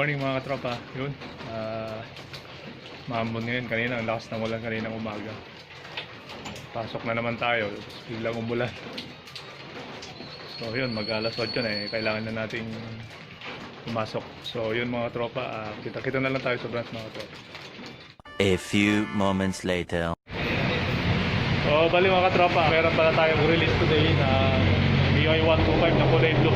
morning mga katropa. Yun. Mahambon ngayon. Kanina ang lakas ng ulan kaninang umaga. Pasok na naman tayo. Biglang umulan. So yun, mag-alas 8 na eh. Kailangan na nating pumasok. So yun mga katropa. Kita-kita na lang tayo sa branch mga katropa. A few moments later. So bali mga katropa, meron pala tayong release today na MIUI 125 na kulay blue.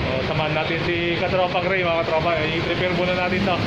So samahan natin si Katropa Gray mga katropa. I-prepare muna natin to.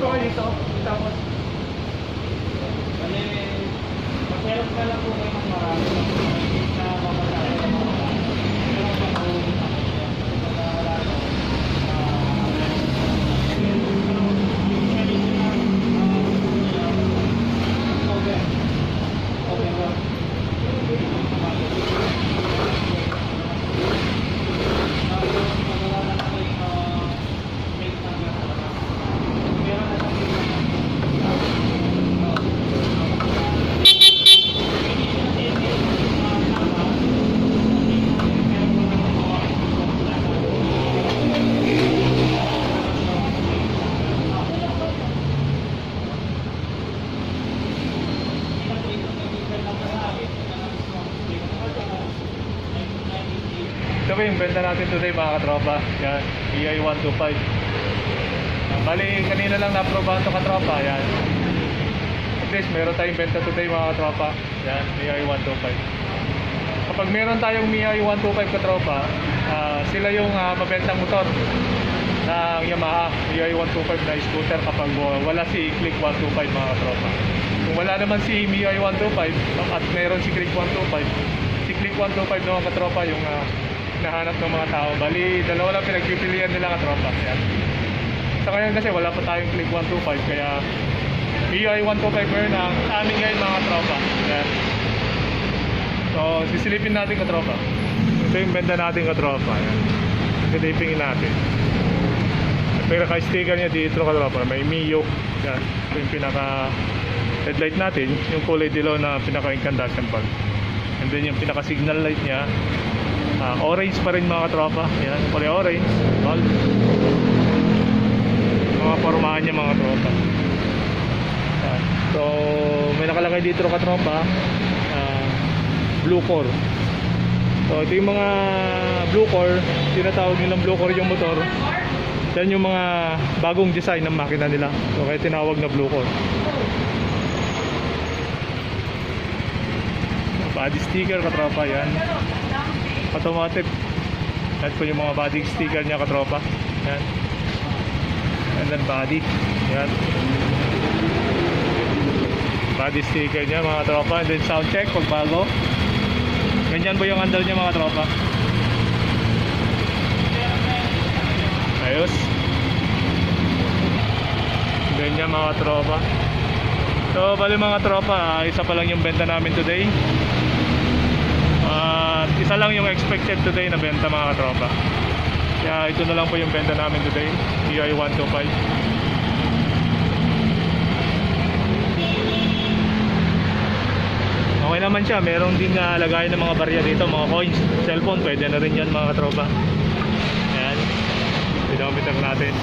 gusto ko dito. Tapos, Pero ka lang po kayo ng marami na mapasaya ng mga pero pa po ito ba yung benta natin today mga katropa. Yan, EI 125. Bali, kanina lang na-aprobahan ito katropa. Yan. At least meron tayong benta today mga katropa. Yan, EI 125. Kapag meron tayong EI 125 katropa, sila yung mabentang motor ng Yamaha EI 125 na scooter kapag wala si Click 125 mga katropa. Kung wala naman si EI 125 at meron si Click 125, si Click 125 naman katropa yung nahanap ng mga tao. Bali, dalawa lang pinagpipilian nila katropa. Yan. Sa ngayon kasi wala pa tayong Click 125 kaya EI 125 ngayon ang amin ngayon mga katropa. Yan. So, sisilipin natin katropa. Ito yung benta natin katropa. Yan. Silipin natin. Pero ka-sticker niya dito katropa. May Mio. Yan. Ito yung pinaka headlight natin. Yung kulay dilaw na pinaka-incandescent bulb. And then yung pinaka-signal light niya orange pa rin mga katropa. Yan, kulay orange. Gold. Mga pormahan niya mga katropa. Yan. So, may nakalagay dito katropa. Blue core. So, ito yung mga blue core. Tinatawag nilang blue core yung motor. Yan yung mga bagong design ng makina nila. So, kaya tinawag na blue core. Body sticker katropa yan. Automotive. Yan po yung mga body sticker niya katropa. Yan. And then body. Yan. Body sticker niya mga tropa. And then sound check pag bago. Ganyan po yung handle niya mga tropa. Ayos. Ganyan mga tropa. So bali mga tropa, isa pa lang yung benta namin today. Isa lang yung expected today na benta mga tropa. Kaya ito na lang po yung benta namin today, EI 125. Okay naman siya, meron din lagayan ng mga barya dito, mga coins, cellphone, pwede na rin yan mga tropa. Ayan, speedometer natin.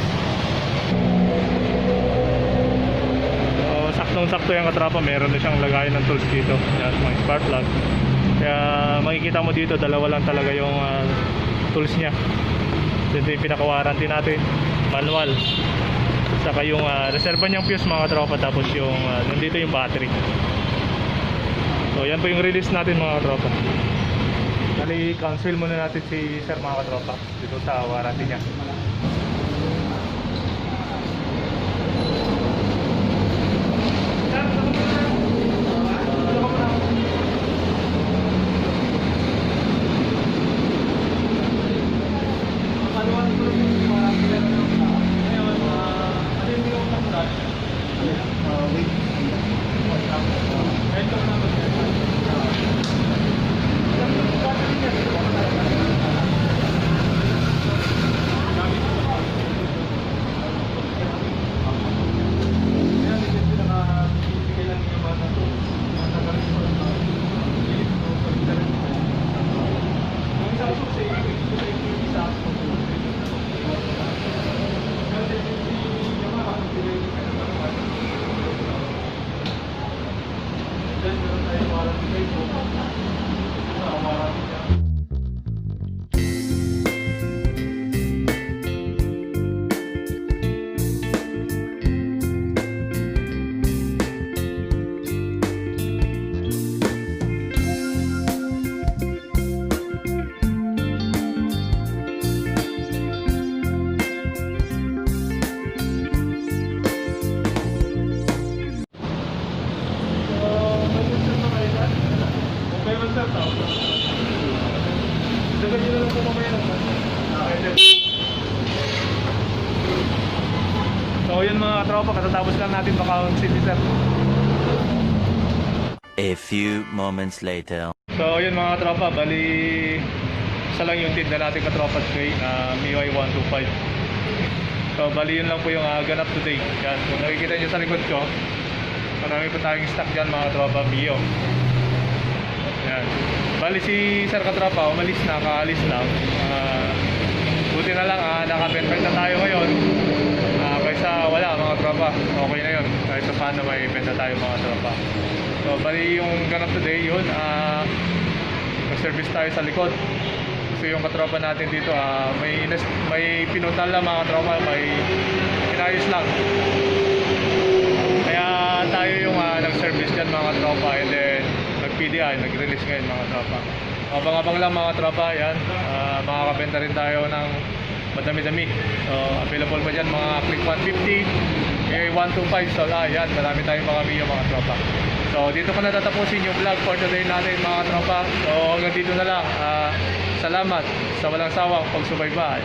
Saktong-sakto yung katropa, meron na siyang lagayan ng tools dito. Yan, mga spark plug. Kaya makikita mo dito, dalawa lang talaga yung tools niya. Ito yung pinaka-warranty natin, manual. Saka yung reserva niyang fuse mga katropa, tapos yung nandito yung battery. So yan po yung release natin mga katropa. Kali cancel muna natin si sir mga katropa dito sa warranty niya. So yun mga katropa, katatapos lang natin Bacaon City sir. A few moments later. So yun mga katropa, bali isa lang yung tinda natin katropa today na MIUI 125. So bali yun lang po yung ganap today. Yan, kung nakikita nyo sa likod ko, marami pa tayong stock dyan mga katropa Mio. Yan. Bali si Sir Katropa umalis na, kaalis lang. Buti na lang naka-perfect na tayo ngayon. Kaysa wala mga tropa, okay na yun. Kahit sa paano may benta tayo mga tropa. So bali yung ganap today yun, mag-service tayo sa likod. Kasi yung katropa natin dito may pinutal lang mga tropa, may pinayos lang. Kaya tayo yung nag-service dyan mga tropa, and then nag-PDI, nag-release ngayon mga tropa. Abang-abang lang mga tropa, yan. Makakabenta rin tayo ng madami-dami. So available pa dyan mga Click 150, 125, so yan, marami tayong mga Mio mga tropa. So dito ko na tatapusin yung vlog for today natin mga tropa. So hanggang dito na lang. Salamat sa walang sawang pagsubaybay.